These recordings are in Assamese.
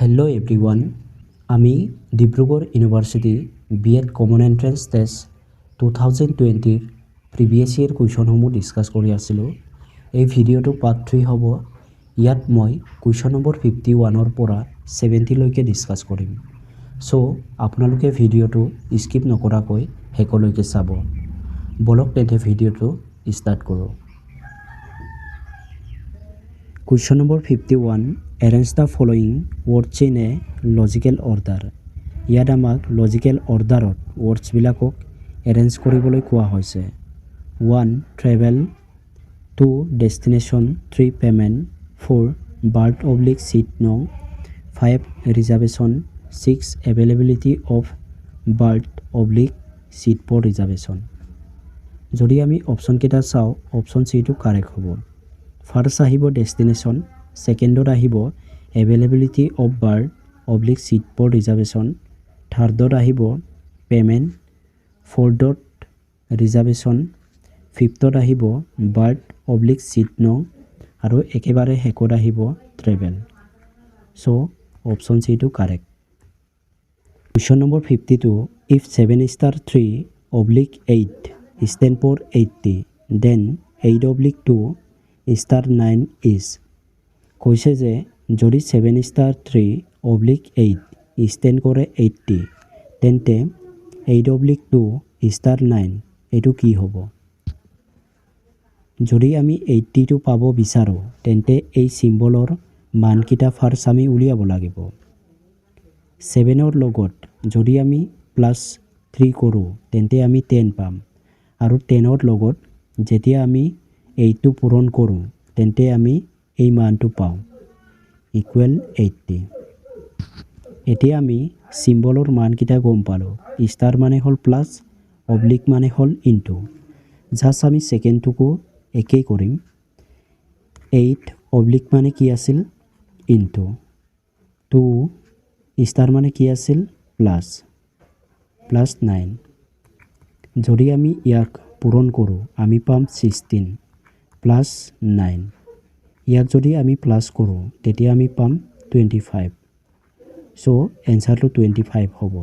Hello everyone, আমি Dibrugarh university B.Ed common entrance test 2020 previous year কুৱেশ্যনসমূহ ডিছকাছ কৰি আছিলোঁ। এই ভিডিঅ'টো পাৰ্ট 3 হ'ব। ইয়াত মই কুৱেশ্যন নম্বৰ 51ৰ পৰা 70 লৈকে ডিছকাছ কৰিম। সো আপোনালোকে ভিডিঅ'টো স্কিপ নকৰাকৈ শেষলৈকে চাব। বলক তেন্তে ভিডিঅ'টো ষ্টাৰ্ট কৰোঁ। Question number 51, arrange the following words in a logical order. ইয়াত আমাক লজিকেল অৰ্ডাৰত ৱৰ্ডছবিলাকক এৰেঞ্জ কৰিবলৈ কোৱা হৈছে। 1. Travel, 2. Destination, 3. Payment, 4. Berth oblique seat no, 5. Reservation, 6. Availability of berth oblique seat for reservation. যদি আমি অপশ্যনকেইটা চাওঁ, অপশ্যন চিটো কাৰেক্ট হ'ব। ফাৰ্ষ্ট আহিব ডেষ্টিনেশ্যন, ছেকেণ্ডত আহিব availability of berth oblique seat for reservation, থাৰ্ডত আহিব পে'মেণ্ট, ফ'ৰ্থত ৰিজাৰ্ভেশ্যন, ফিফ্থত আহিব বাৰ্থ অব্লিক চিট ন, আৰু একেবাৰে শেষত আহিব ট্ৰেভেল। চ' অপশ্যন চিটো correct. Question number 52, if 7*3/8 stand for 80, then 8/2 * 9 is। কৈছে যে যদি 7*3/8 ষ্টেণ্ড কৰে 80, তেন্তে 8/2 * 9 এইটো কি হ'ব? যদি আমি 80টো পাব বিচাৰোঁ, তেন্তে এই চিম্বলৰ মানকেইটা ফাৰ্ষ্ট আমি উলিয়াব লাগিব। 7ৰ লগত যদি আমি +3 কৰোঁ, তেন্তে আমি 10 পাম, আৰু 10ৰ লগত যেতিয়া আমি 8টো পূৰণ কৰোঁ, তেন্তে আমি এই মানটো পাওঁ ইকুৱেল 80। এতিয়া আমি চিম্বলৰ মানকেইটা গম পালোঁ। ষ্টাৰ মানে হ'ল প্লাছ, অব্লিক মানে হ'ল ইনটু। জাষ্ট আমি ছেকেণ্ডটোকো একেই কৰিম। 8 অব্লিক মানে কি আছিল? ইনটু 2 ষ্টাৰ মানে কি আছিল? প্লাছ 9। যদি আমি ইয়াক পূৰণ কৰোঁ, আমি পাম 16 প্লাছ 9। ইয়াক যদি আমি প্লাছ কৰোঁ, তেতিয়া আমি পাম 25। চ' এনচাৰটো 25 হ'ব।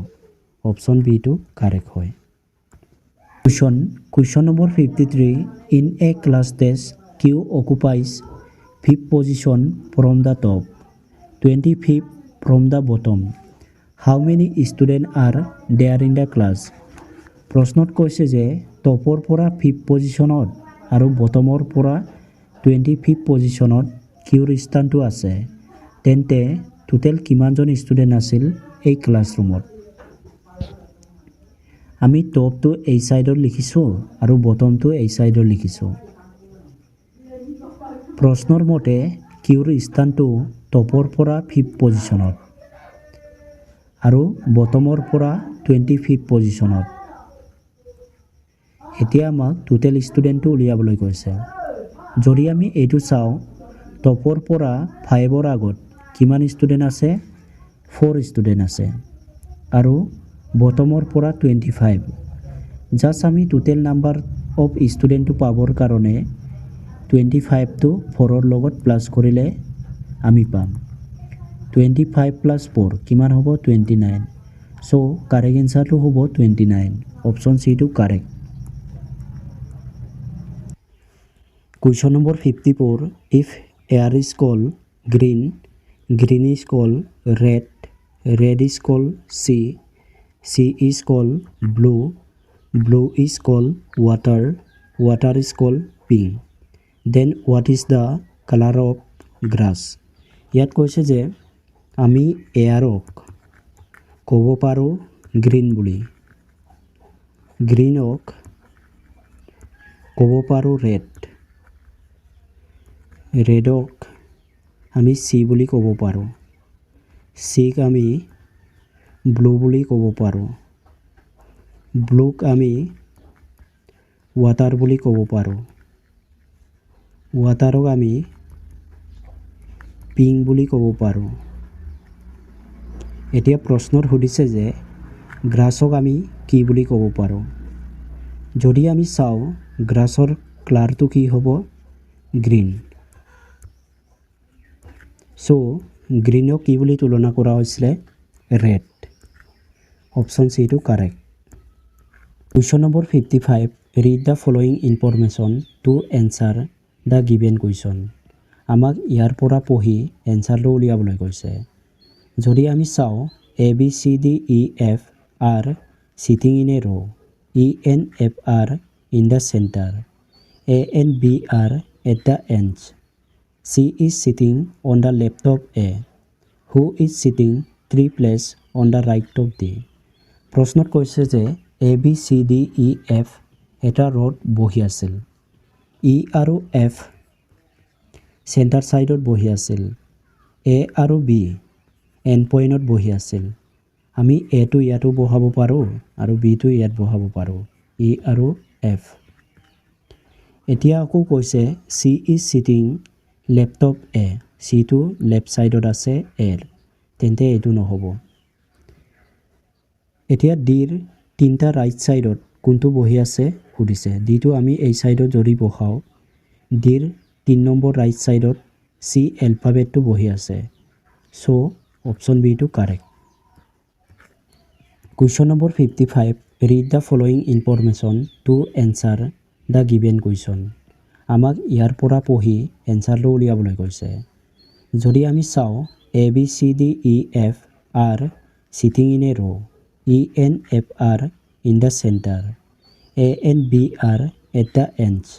অপশ্যন বিটো কাৰেক্ট হয়। Question number 53, in a class test Q occupies 5th position from the top, 25th from the bottom, how many student are there in the class. প্ৰশ্নত কৈছে যে টপৰ পৰা 5th পজিশ্যনত আৰু বটমৰ পৰা 25th পজিশ্যনত কিউৰ স্থানটো আছে, তেন্তে টোটেল কিমানজন ষ্টুডেণ্ট আছিল এই ক্লাছৰুমত। আমি টপটো এই ছাইডত লিখিছোঁ আৰু বটমটো এই ছাইডত লিখিছোঁ। প্ৰশ্নৰ মতে কিউৰ স্থানটো টপৰ পৰা 5th পজিশ্যনত আৰু বটমৰ পৰা 25th পজিশ্যনত। এতিয়া আমাক টোটেল ষ্টুডেণ্টটো উলিয়াবলৈ কৈছে। যদি আমি এইটো চাওঁ, টপৰ পৰা 5ৰ আগত কিমান ষ্টুডেণ্ট আছে? 4 ষ্টুডেণ্ট আছে, আৰু বটমৰ পৰা 25। জাষ্ট আমি টোটেল নাম্বাৰ অফ ষ্টুডেণ্টটো পাবৰ কাৰণে 25টো 4ৰ লগত প্লাছ কৰিলে আমি পাম 25 + 4 কিমান হ'ব? 29। চ' কাৰেক্ট এনচাৰটো হ'ব 29। অপশ্যন চিটো correct. Question number 54, if air is called green, green is called red, red is called sea, sea is called blue, blue is called water, water is called pink, then what is the colour of grass. ইয়াত কৈছে যে আমি এয়াৰক ক'ব পাৰোঁ গ্ৰীণ বুলি, গ্ৰীণক ক'ব পাৰোঁ ৰেড, ৰেডক আমি চি বুলি ক'ব পাৰোঁ, চিক আমি ব্লু বুলি ক'ব পাৰোঁ, ব্লুক আমি ৱাটাৰ বুলি ক'ব পাৰোঁ, ৱাটাৰক আমি পিংক বুলি ক'ব পাৰোঁ। এতিয়া প্ৰশ্নত সুধিছে যে গ্ৰাছক আমি কি বুলি ক'ব পাৰোঁ। যদি আমি চাওঁ, গ্ৰাছৰ কালাৰটো কি হ'ব? গ্ৰীণ। চ' গ্ৰীণক কি বুলি তুলনা কৰা হৈছিলে ৰেড অপশ্যন চি টো correct question number 55 read the following information to answer the given question আমাক ইয়াৰ পৰা পঢ়ি এনচাৰটো উলিয়াবলৈ কৈছে যদি আমি চাওঁ A B C D E F R sitting in a row E N F are in the center A and B are at the ends C is sitting on the left of A who is sitting 3 place on the right of D প্ৰশ্নত কৈছে যে A B C D E F এটা ৰোড বহি আছিল E আৰু F চেণ্টাৰ সাইডত বহি আছিল A আৰু B এণ্ড পইণ্টত বহি আছিল আমি A টো ইয়াতো বহাব পাৰোঁ আৰু B টো ইয়াত বহাব পাৰোঁ E আৰু F এতিয়া আকৌ কৈছে C is sitting left of A C টো লেফ্ট সাইডত আছে A তেন্তে এইটো নহ'ব এতিয়া D ৰ তিনিটা ৰাইট সাইডত কোনটো বহি আছে সুধিছে D টো আমি এই সাইডত যদি বহাও D ৰ 3 নম্বৰ ৰাইট সাইডত C এলফাবেটটো বহি আছে সো অপশ্যন বি টো correct Question number 55 read the following information to answer the given question আমাক ইয়াৰ পৰা পঢ়ি এনসাৰটো উলিয়াবলৈ কৈছে যদি আমি চাওঁ A B C D E F are sitting in a row E N F are in the center A and B are at the ends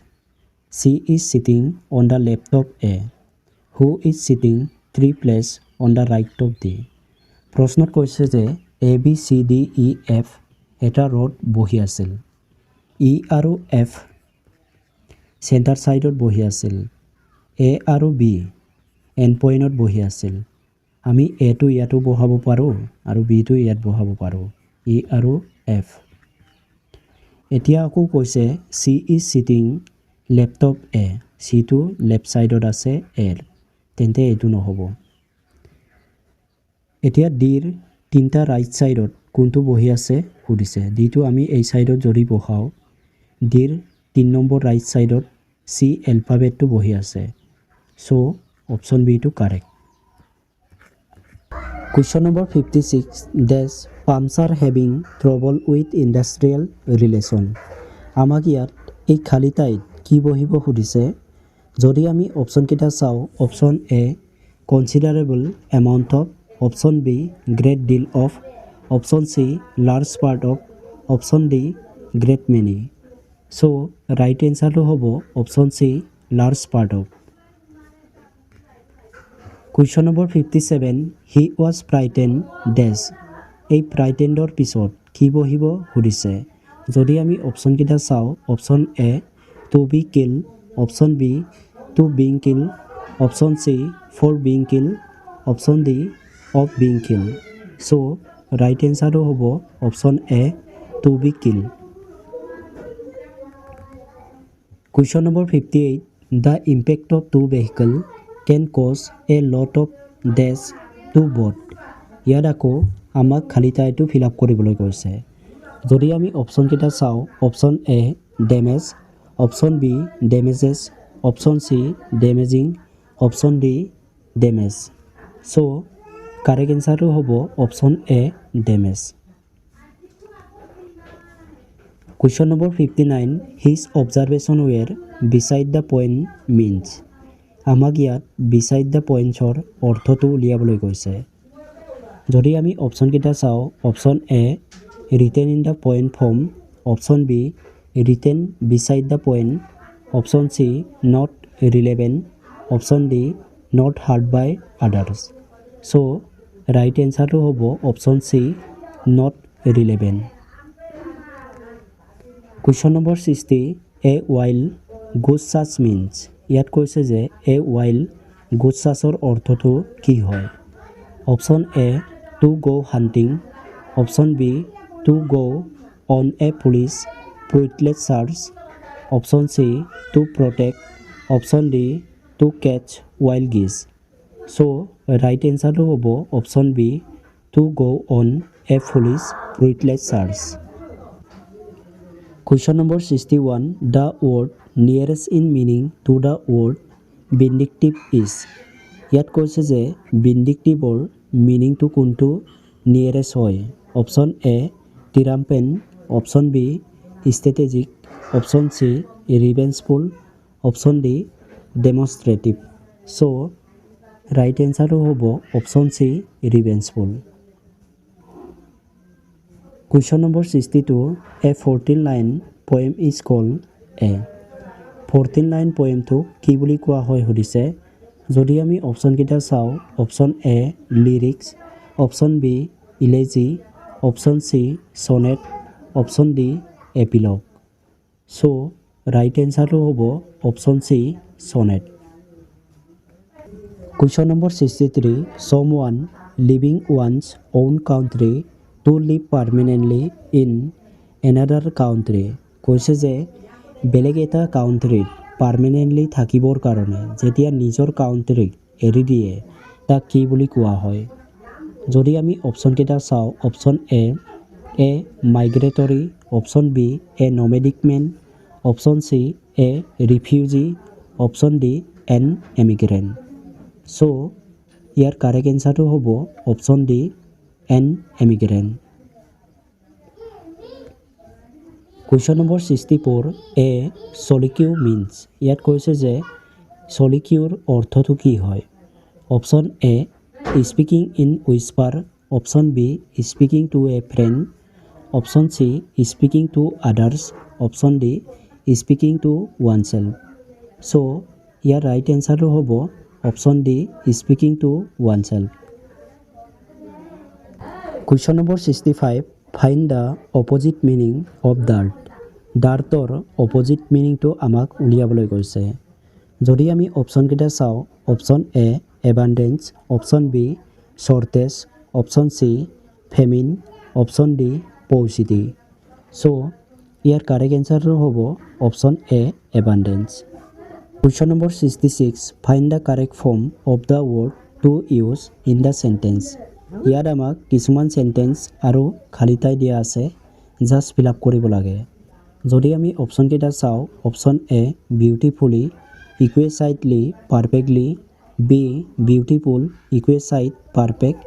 C is sitting on the left of A who is sitting 3 place on the right of D প্ৰশ্নত কৈছে যে A B C D E F এটা ৰোড বহি আছিল E আৰু F চেণ্টাৰ সাইডত বহি আছিল A আৰু B এণ্ড পইণ্টত বহি আছিল আমি A টো ইয়াতো বহাব পাৰোঁ আৰু B টো ইয়াত বহাব পাৰোঁ E আৰু F এতিয়া আকৌ কৈছে C is sitting left of A C টো লেফ্ট সাইডত আছে A তেন্তে এইটো নহ'ব এতিয়া D ৰ তিনিটা ৰাইট সাইডত কোনটো বহি আছে সুধিছে D টো আমি এই সাইডত যদি বহাও D ৰ 3 নম্বৰ ৰাইট সাইডত C এলফাবেটটো বহি আছে সো অপশ্যন বি টো correct Question number 56 dash pumps are having trouble with industrial relation আমাক ইয়াত এই খালী ঠাইত কি বহিব সুধিছে যদি আমি অপশ্যন কেইটা চাওঁ option A considerable amount of option B great deal of option C large part of option D great many so right এনসাৰটো হ'ব option C large part of Question number 57 he was frightened dash এই ফ্ৰাইটেণ্ডৰ পিছত কি বহিব সুধিছে যদি আমি অপশ্যন কেইটা চাওঁ option A to be kill option B to being kill option C for being kill option D of being kill so right এনসাৰটো হ'ব option A to be kill Question number 58 the impact of two vehicle can cause a lot of dash to both ইয়াত আকৌ আমাক খালী ঠাইটো ফিল আপ কৰিবলৈ কৈছে যদি আমি অপশ্যন কেইটা চাওঁ option A damage option B damages option C damaging option D damage so correct এনসাৰটো হ'ব option A damage Question number 59 his observation were beside the point means আমাক ইয়াত beside the pointsৰ অৰ্থটো উলিয়াবলৈ কৈছে যদি আমি অপশ্যন কেইটা চাওঁ option A written in the point form option B written beside the point option C not relevant option D not heard by others so right এনসাৰটো হ'ব option C not relevant Question number 60 a while goes such means ইয়াত কৈছে যে a while goes suchৰ অৰ্থটো কি হয় option A to go hunting option B to go on a police fruitless search option C to protect option D to catch wild geese so right এনসাৰটো হ'ব option B to go on a police fruitless search Question number 61 the word nearest in meaning to the word vindictive is ইয়াত কৈছে যে ভিন্ডিক্টিভৰ মিনিংটো কোনটো নিয়েৰেষ্ট হয়। অপশ্যন এ টিৰাম্পেন, option B strategic, option C revengeful, option D demonstrative. So' right এনচাৰটো হ'ব option C revengeful. Question number 62 a 14 line poem is called a. 14 লাইন পয়েমটোক কি বুলি কোৱা হয় সুধিছে। যদি আমি অপশ্যনকেইটা চাওঁ, option A lyrics, option B elegy, option C sonnet, option D epilogue. So' right এনচাৰটো হ'ব option C sonnet. Question number 63 someone leaving one's own country to live permanently in another country। কৈছে যে বেলেগ এটা কাউণ্ট্ৰিত পাৰ্মানেণ্টলি থাকিবৰ কাৰণে যেতিয়া নিজৰ কাউণ্ট্ৰিক এৰি দিয়ে তাক কি বুলি কোৱা হয়। যদি আমি অপশ্যনকেইটা চাওঁ, option A migratory, option B a nomadic man, option C a refugee, option D an emigrant. So' ইয়াৰ কাৰেক্ট এনচাৰটো হ'ব option D an emigrant. Question number 64 a soliloquy means. ইয়াত কৈছে যে চলিকিউৰ অৰ্থটো কি হয়। Option A speaking in whisper, option B speaking to a friend, option C speaking to others, option D speaking to oneself. So' ইয়াৰ ৰাইট এনচাৰটো হ'ব option D speaking to oneself. Question number 65 find the opposite meaning of dearth. ডাৰ্টৰ অপজিট মিনিংটো আমাক উলিয়াবলৈ কৈছে। যদি আমি অপশ্যনকেইটা চাওঁ, option A abundance, option B shortage, option C famine, option D paucity. So' ইয়াৰ কাৰেক্ট এনচাৰটো হ'ব option A abundance. Question number 66 find the correct form of the word to use in the sentence. ইয়াত আমাক কিছুমান চেণ্টেঞ্চ আৰু খালী ঠাই দিয়া আছে, জাষ্ট ফিল আপ কৰিব লাগে। যদি আমি অপশ্যনকেইটা চাওঁ, option A beautifully, exquisitely, perfectly, B beautiful, exquisite, perfect,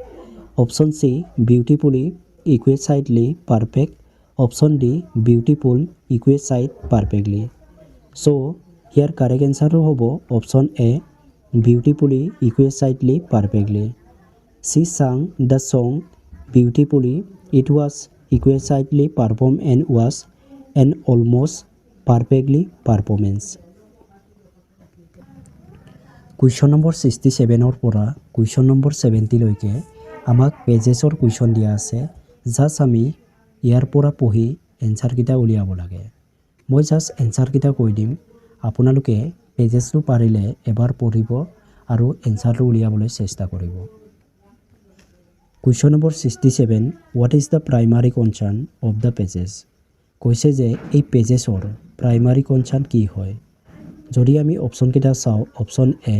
option C beautifully, exquisitely, perfect, option D beautiful, exquisite, perfectly. So' ইয়াৰ কাৰেক্ট এনচাৰটো হ'ব option A beautifully, exquisitely, perfectly. She sang the song beautifully. It was equitably performed and was an almost perfectly performance. Question number 67ৰ পৰা কুৱেশ্যন নম্বৰ 70 লৈকে আমাক পেজেছৰ কুৱেশ্যন দিয়া আছে। জাষ্ট আমি ইয়াৰ পৰা পঢ়ি এনচাৰকেইটা উলিয়াব লাগে। মই জাষ্ট এনচাৰকেইটা কৈ দিম, আপোনালোকে পেজেছটো পাৰিলে এবাৰ পঢ়িব আৰু এনচাৰটো উলিয়াবলৈ চেষ্টা কৰিব। Question number 67 what is the primary concerned of the pages. কৈছে যে এই পেজেছৰ প্ৰাইমাৰী কনচাৰ্ণ কি হয়। যদি আমি অপশ্যনকেইটা চাওঁ, option A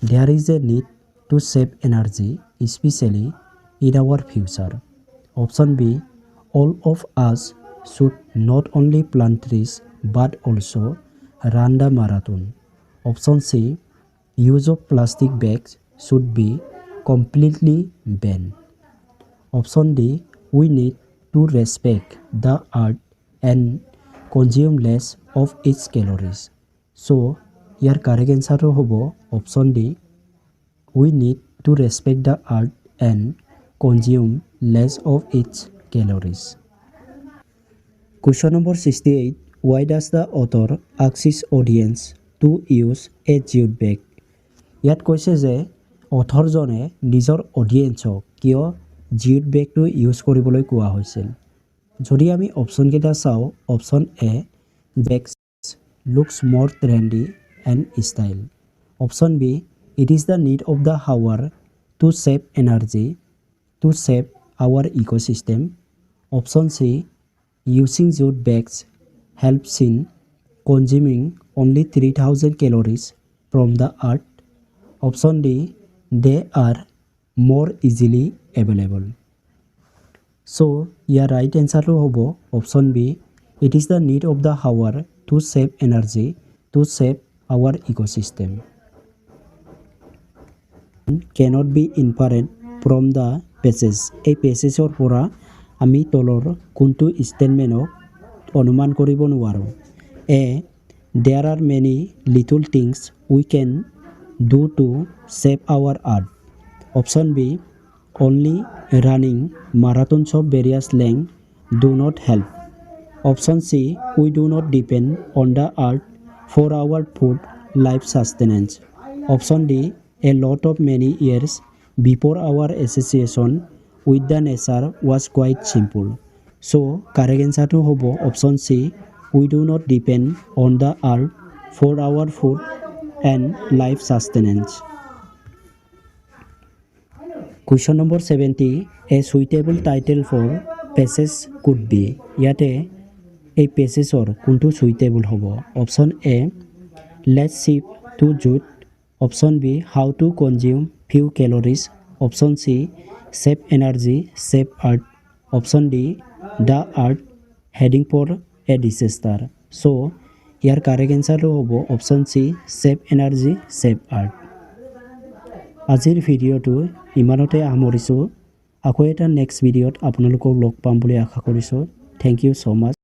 there is a need to save energy specially in our future, option B all of us should not only plant trees but also' run the marathon, option C use of plastic bags should be completely ban, option D we need to respect the earth and consume less of its calories. So' ইয়াৰ কাৰেক্ট এনচাৰটো হ'ব option D we need to respect the earth and consume less of its calories. Question number 68 why does the author ask his audience to use a jute bag. ইয়াত কৈছে যে অথৰজনে নিজৰ অডিয়েঞ্চক কিয় জিউট বেগটো ইউজ কৰিবলৈ কোৱা হৈছিল। যদি আমি অপশ্যনকেইটা চাওঁ, option A bags looks more trendy and style, option B it is the need of the hour to save energy to save our ecosystem, option C using jute bags helps in consuming only 3000 calories from the earth, option D they are more easily available. So ইয়াৰ ৰাইট এনচাৰটো হ'ব option B it is the need of the hour to save energy to save our ecosystem. cannot be inferred from the passage. এই পেছেজৰ পৰা আমি তলৰ কোনটো ষ্টেটমেণ্টক অনুমান কৰিব নোৱাৰোঁ। A. There are many little things we can do to save our earth. Option B. Only running marathons of various lengths do not help. Option C. We do not depend on the earth for our food life sustenance. Option D. A lot of many years before our association with the nature was quite simple. So, correct answer to hobo option C. We do not depend on the earth for our food and life sustenance. Question number 70. A suitable title for passage could be. ইয়াতে এই পেছেজৰ কোনটো সুইটেবল হ'ব? Option A let's shift to jute, option B how to consume few calories, option C save energy save earth, option D the earth heading for a disaster. So' ইয়াৰ কাৰেক্ট এনচাৰটো হ'ব option C save energy save earth. আজিৰ ভিডিঅ'টো ইমানতে সামৰিছোঁ। আকৌ এটা নেক্সট ভিডিঅ'ত আপোনালোকক লগ পাম বুলি আশা কৰিছোঁ। Thank you so' much.